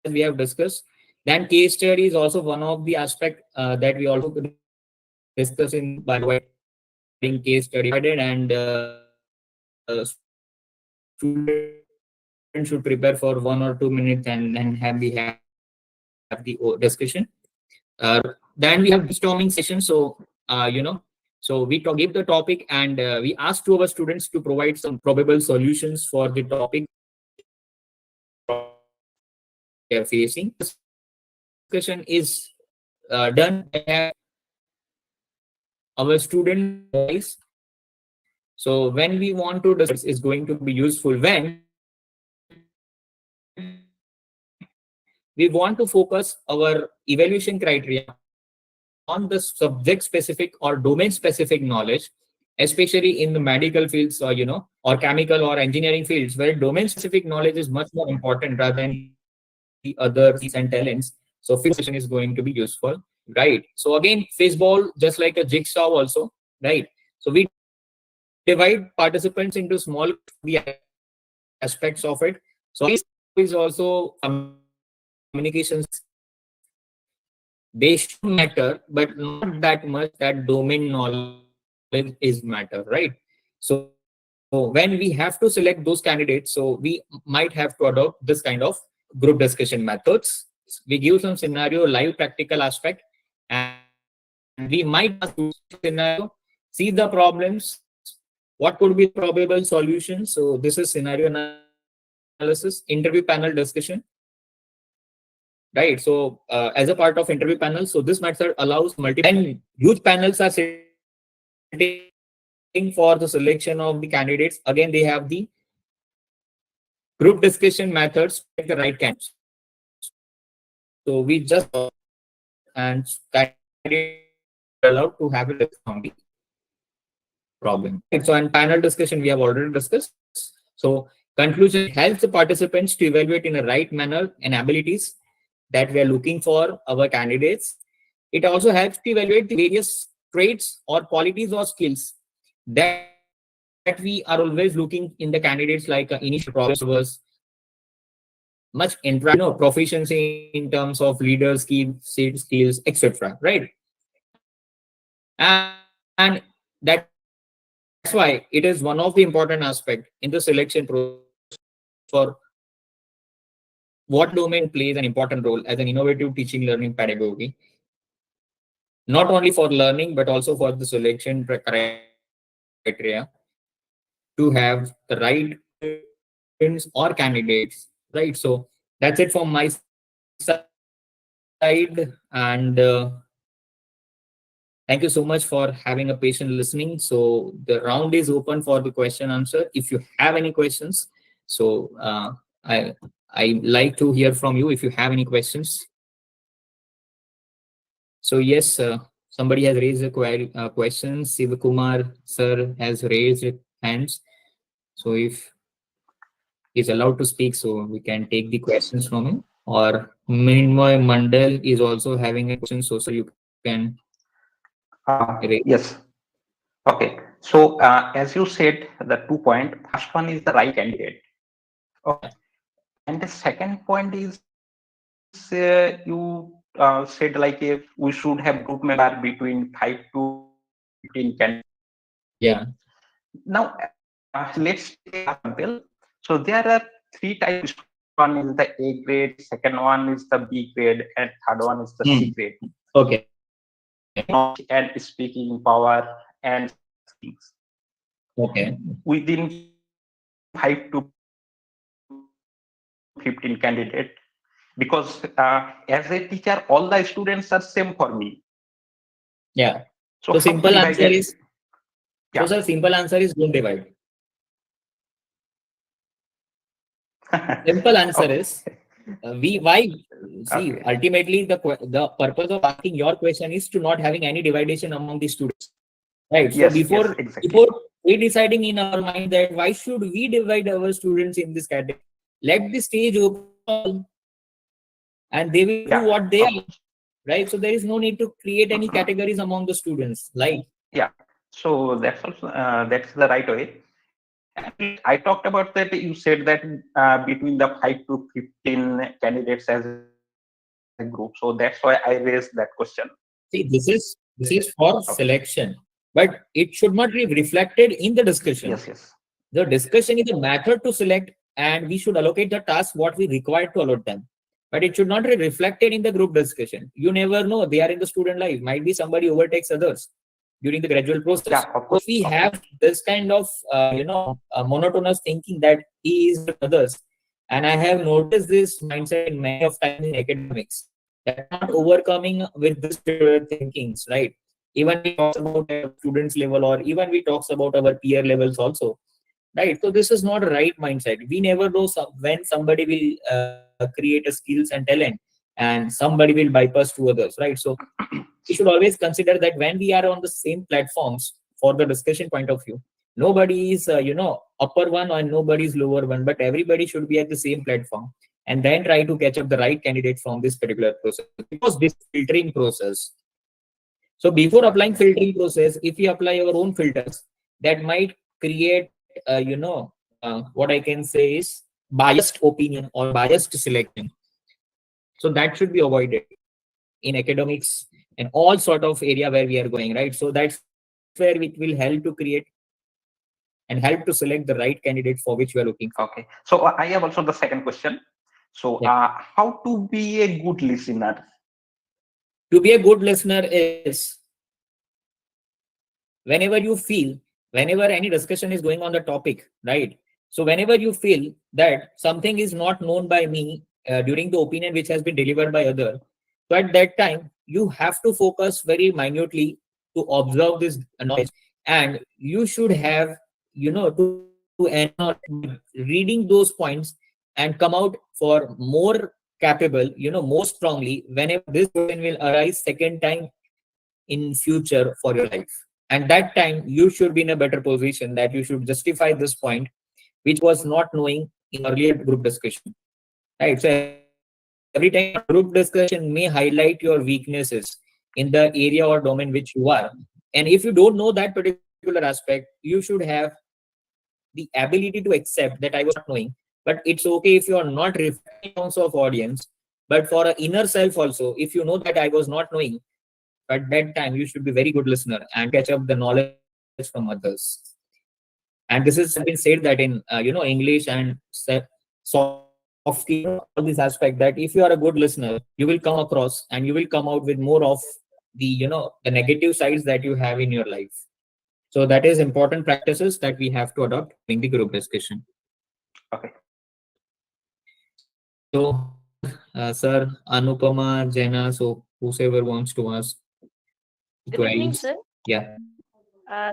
we have discussed. Then case study is also one of the aspect that we also discuss in by providing case study. And student should prepare for 1 or 2 minutes and have we have the discussion. Then we have brainstorming session. So so we give the topic and we ask to our students to provide some probable solutions for the topic or the problem they are facing. Then discussion is done. They have our students voice. So when we want to discuss is going to be useful when we want to focus our evaluation criteria on the subject specific or domain specific knowledge, especially in the medical fields, or chemical or engineering fields, where domain specific knowledge is much more important rather than the other skills and talents. So fixed discussion is going to be useful, right? So again, fishbowl just like a jigsaw also, right? So we divide participants into small groups to explore the aspects of it. So again, jigsaw is also communication skills. They should matter, but not that much that domain knowledge is matter, right? So when we have to select those candidates, so we might have to adopt this kind of group discussion methods. We give some scenario, live practical aspect, and we might ask students to take a scenario, see the problems, what could be the probable solutions. So this is scenario analysis, interview panel discussion, right? So as a part of interview panel, so this method allows multiple when huge panels are sitting for the selection of the candidates, again they have the group discussion methods to select the right candidates. So we just and candidates are allowed to have a discussion on the problem. Right. So and panel discussion we have already discussed. So conclusion, it helps the participants to evaluate in a right manner and abilities that we are looking for our candidates. It also helps to evaluate the various traits or qualities or skills that we are always looking in the candidates, like initial problem solvers, much proficiency in terms of leader skills, skills, etc. Right? And that's why it is one of the important aspect in the selection process for what domain plays an important role as an innovative teaching learning pedagogy, not only for learning but also for the selection criteria to have the right students or candidates, right? So that's it from my side, and thank you for your time. Thank you so much for having a patient listening. So the round is open for the question answer. If you have any questions, so I I like to hear from you if you have any questions. So yes, somebody has raised a question. Sivakumar sir has raised hands. So if he's allowed to speak, so we can take the questions from him. Or Minmoy Mandal is also having a question. So sir, you can raise. Yes. Okay. So as you said, the 2 point, first one is the right candidate. Okay. Yeah, And the second point is you said like if we should have group member between 5 to 15 candidates. yeah. Now, let's take an example. So there are three types of students. One is the A grade, second one is the B grade, and third one is the Hmm. C grade. Okay. Knowledge and speaking power and such things. Okay. Within 5 to 15 candidate, because as a teacher, all the students are same for me. Yeah. So So how to simple divide answer it? is so Yeah. sir, simple answer is don't divide. Simple answer Okay. is we why see Okay. ultimately the purpose of asking your question is to not having any dividation among the students, right? So Yes. Yes. before Exactly. we deciding in our mind that why should we divide our students in this category, let the stage open for all and they will do Yeah. what they Okay. are, right? So there is no need to create any categories among the students, like Yeah. So that's also that's the right way. And I talked about that. You said that between the 5 to 15 candidates as a group. So that's why I raised that question. see, this is for Okay. selection, but it should not be reflected in the Yes. discussion. Yes. The discussion is a method to select, and we should allocate the task what we require to allot them. But it should not be reflected in the group discussion. You never know. They are in the student life. Might be somebody overtakes others during the gradual process. Yeah. Of So course. if we Of course. have this kind of monotonous thinking that he is with others, and I have noticed this mindset in many of times in academics that not overcoming with this particular thinkings, right? Even we talks about our students level, or even we talks about our peer levels also, right? So this is not a right mindset. We never know when somebody will create a skills and talent and somebody will bypass to others, right? So we should always consider that when we are on the same platforms for the discussion point of view, nobody is upper one and nobody is lower one, but everybody should be at the same platform, and then try to catch up the right candidate from this particular process, because this is filtering process. So before applying Okay. filtering process, if we apply our own filters, that might create, what I can say is biased opinion or biased selection. So that should be avoided in academics and all sort of area where we are going, right? So that's where it will help to create and help to select the right candidate for which we are looking for. Okay. So I have also the second question. So Yeah. how to be a good listener? To be a good listener is whenever you feel, whenever any discussion is going on the topic, right? So whenever you feel that something is not known by me during the opinion which has been delivered by other, so at that time you have to focus very minutely to observe this knowledge, and you should have to enhance your knowledge by reading those points and come out for more capable, more strongly whenever this question will arise second time in future for your life. And that time you should be in a better position that you should justify this point which was not knowing in earlier group discussion, right? So every time a group discussion may highlight your weaknesses in the area or domain which you are, and if you don't know that particular aspect, you should have the ability to accept that I was not knowing. But it's okay if you are not reflecting in terms of audience, but for an inner self also, if you know that I was not knowing, at that time you should be very good listener and catch up the knowledge from others. And this is has been said that in English and soft skill, all these aspects, that if you are a good listener, you will come across and you will come out with more of the negative sides that you have in your life. So that is important practices that we have to adopt during the group discussion. Okay. So sir, Anupama, Jena, so whoever wants to ask. Good evening, queries. sir. Yeah,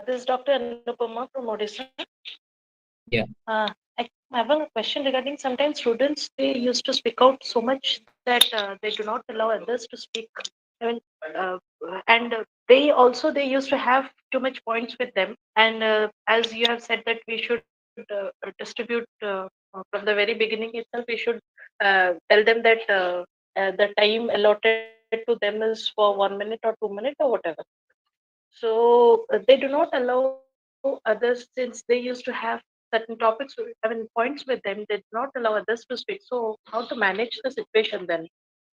This is Dr. Anupama from Odisha. yeah. I have a question regarding sometimes students they used to speak out so much that they do not allow others to speak. I mean, uh, and they used to have too much points with them. And as you have said that we should distribute from the very beginning itself, we should tell them that the time allotted to them is for 1 minute or 2 minutes or whatever. So they do not allow others since they used to have certain topics, I mean points with them. They do not allow others to speak. So how to manage the situation then?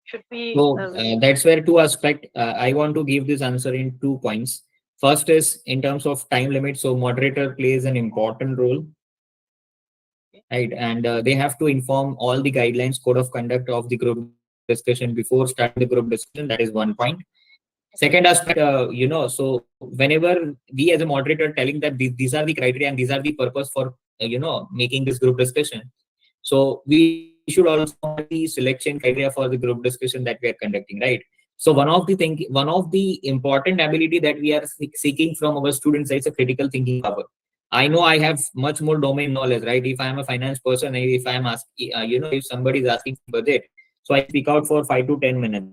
Should we? So that's where two aspect. I want to give this answer in 2 points. First is in terms of time limit. So moderator plays an important role, right? And they have to inform all the guidelines, code of conduct of the group discussion before starting the group discussion. That is one point. Second aspect, so whenever we as a moderator telling that these are the criteria and these are the purpose for making this group discussion. So we should also have the selection criteria for the group discussion that we are conducting, right? So one of the important ability that we are seeking from our students is a critical thinking power. I know I have much more domain knowledge, right? If I am a finance person, if I am asking, if somebody is asking for budget, so I speak out for 5 to 10 minutes.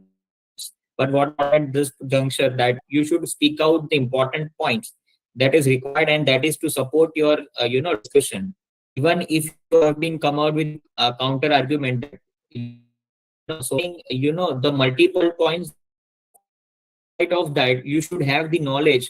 But what about at this juncture that you should speak out the important points that is required, and that is to support your discussion. Even if you have been come out with a counter argument that the multiple points that you have, in spite of that you should have the knowledge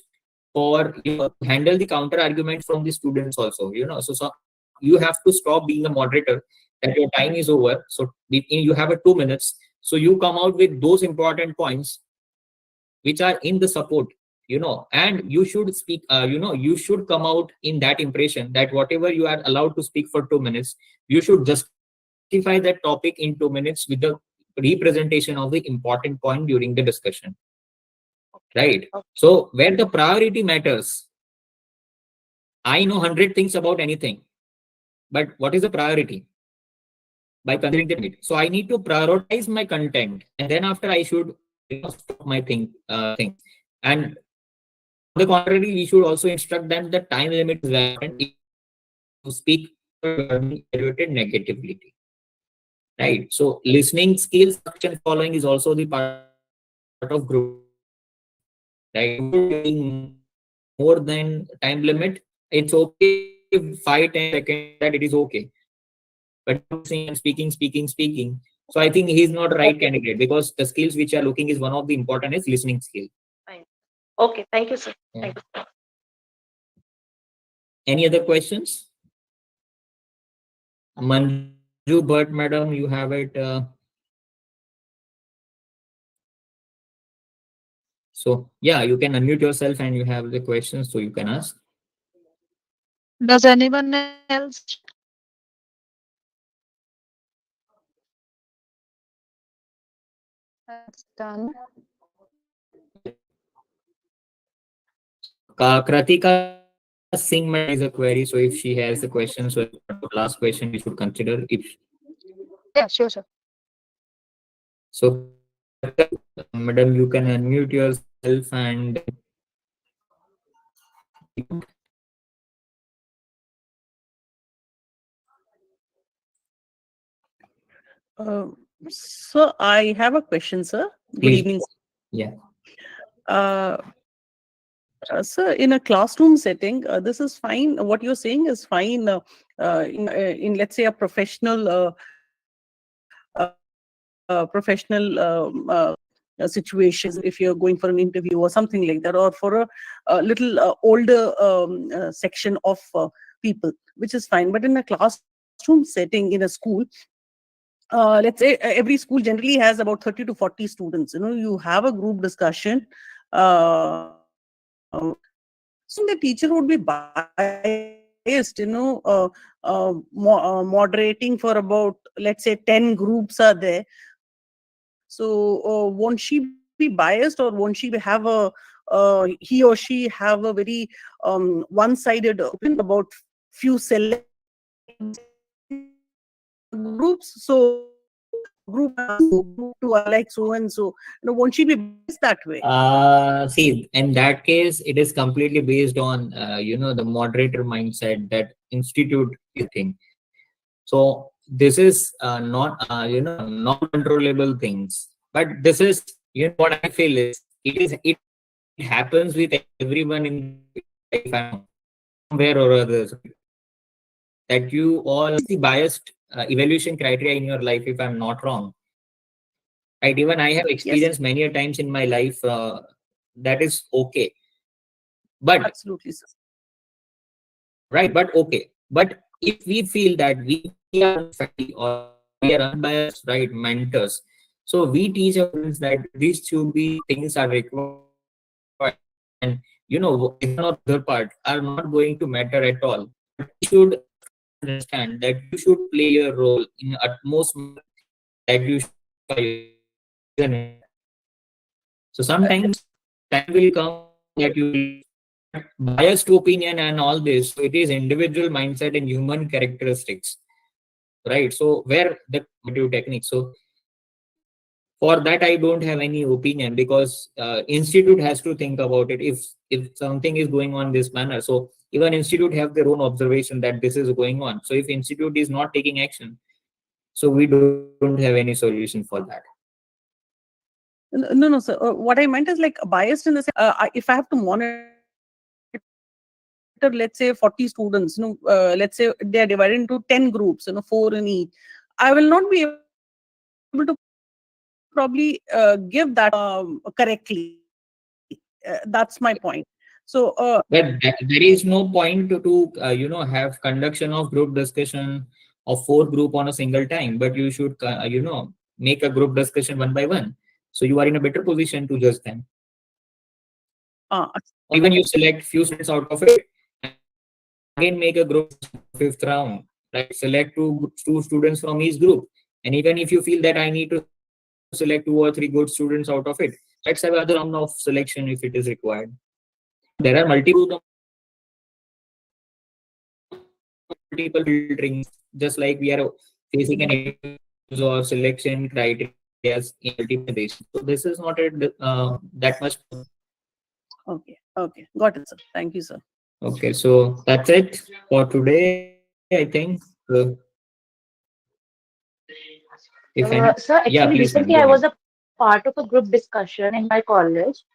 for to handle the counter arguments from the students also. So you have to stop being a moderator that your time is over. So you have a 2 minutes, so you come out with those important points which are in the support, and you should speak, you should come out in that impression that whatever you are allowed to speak for 2 minutes, you should justify that topic in 2 minutes with the representation of the important point during the discussion, right? So where the priority matters, I know 100 things about anything, but what is the priority? By considering the limit. So I need to prioritize my content, and then after I should stop my things. And on the contrary, we should also instruct them that time limit is very important. If you speak, you are being evaluated negatively, right? So listening skills, action following is also the part of group discussion, right? Doing more than time limit, it's okay if 5 10 seconds after that, it is okay. But if you're saying I'm speaking, so I think he's not the right candidate, because the skills which you are looking is one of the important is listening skill. Fine. Okay, thank you, sir. Yeah. Thank you. Any other questions? Manju Bhatt, madam, you have it. So yeah, you can unmute yourself and you have the questions, so you can ask. Does anyone else? That's done. Kratika Singh, madam, has a query. So if she has a question, so as part of last question, we should consider if. Yeah, sure, sir. So Kratika, madam, you can unmute yourself and Uh, so I have a question, sir. Good please. evening. Yeah. Sir, in a classroom setting, this is fine. What you're saying is fine in let's say a professional situations, if you're going for an interview or something like that, or for a little older section of people, which is fine. But in a classroom setting in a school, let's say every school generally has about 30 to 40 students. You have a group discussion. So the teacher would be biased, moderating for about, let's say, 10 groups are there. So won't she be biased, or won't she have he or she have a very one-sided opinion about few select groups? So group group two, I like so and so. Won't she be biased that way? See, in that case, it is completely based on the moderator mindset that institute is thing. So this is not non-controllable things, but this is what I feel is it happens with everyone in the group, if I'm not wrong, somewhere or others, that you all the biased evaluation criteria in your life, if I'm not wrong, right? Even I have Yes, experienced many a times in my life, that is okay, but absolutely, sir. right, but okay, but if we feel that we are faculty or we are unbiased, right, mentors, so we teach our students that these should be things are required, and this one or the other part are not going to matter at all, but we should understand that you should play your role in utmost manner, that you should justify yourself. Isn't it? So sometimes time will come that you will lose. But biased opinion and all this, so it is individual mindset and human characteristics, right? So where the technique. So for that, I don't have any opinion, because institute has to think about it. If something is going on this manner, so even institute have their own observation that this is going on. So if institute is not taking action, so we don't have any solution for that. No, no, sir. What I meant is like biased in the sense, if I have to monitor, let's say 40 students, let's say they are divided into 10 groups, 4 in each. I will not be able to probably give that correctly. That's my point. So, But there is no point to have conduction of group discussion of four group on a single time, but you should make a group discussion one by one, so you are in a better position to judge them. uh, Or even you select few students out of it, and again make a group discussion for fifth round, right? Select two students from each group, and even if you feel that I need to select 2 or 3 good students out of it, let's have another round of selection if it is required. There are multiple multiple filterings, just like we are facing an interviews or selection criteria in multiple organizations. So this is not that much. okay, okay, got it, sir. Thank you, sir. Okay, so that's it for today, I think. If any, Sir, yeah, actually, please, ma'am, go recently ahead. I was a part of a group discussion in my college,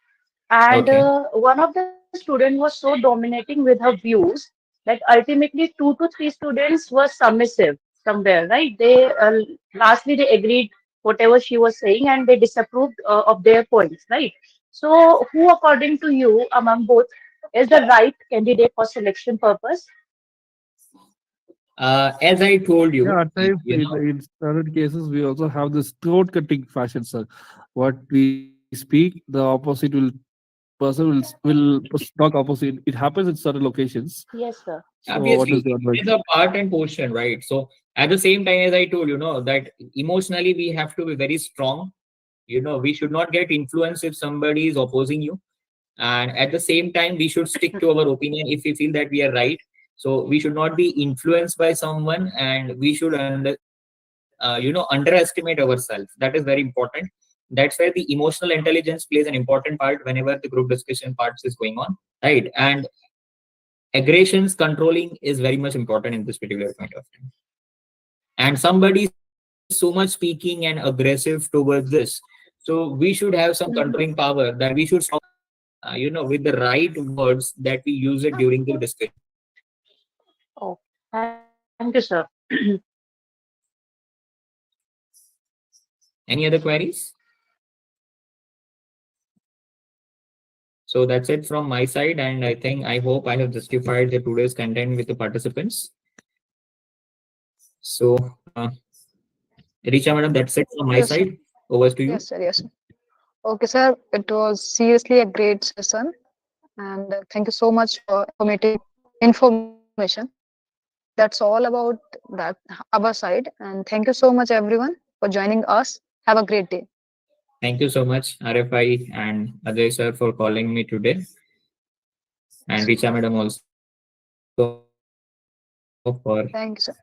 and Okay. one of the student was so dominating with her views that ultimately 2 to 3 students were submissive somewhere, right? They lastly they agreed whatever she was saying and they disapproved of their points, right? So, who, according to you, among both, is the right candidate for selection purpose? As I told Yeah, you, at times in certain cases we also have this throat cutting fashion, sir. What we speak, the opposite will talk opposite. It happens in certain locations. Yes, sir. So, what is obviously the it is advice? a part and portion, right? So at the same time, as I told that emotionally we have to be very strong. We should not get influenced if somebody is opposing you, and at the same time we should stick to our opinion if we feel that we are right. So we should not be influenced by someone, and we should underestimate ourselves. That is very important. That's where the emotional intelligence plays an important part whenever the group discussion parts is going on, right? And aggressions controlling is very much important in this particular point of time. And somebody is so much speaking and aggressive towards this, so we should have some controlling power, that we should stop them with the right words that we use it during the discussion. Oh, thank you, sir. Any other queries? So that's it from my side, and I hope I have justified the today's content with the participants. So Richa madam, that's it from my Yes, sir. side. Over to you. Yes, sir. Yes, sir. Okay, sir. It was seriously a great session, and thank you so much for information. That's all about that our side, and thank you so much, everyone, for joining us. Have a great day. Thank you so much, RFI and Ajay sir, for calling me today, and Yes, Richa madam also for thank you, sir.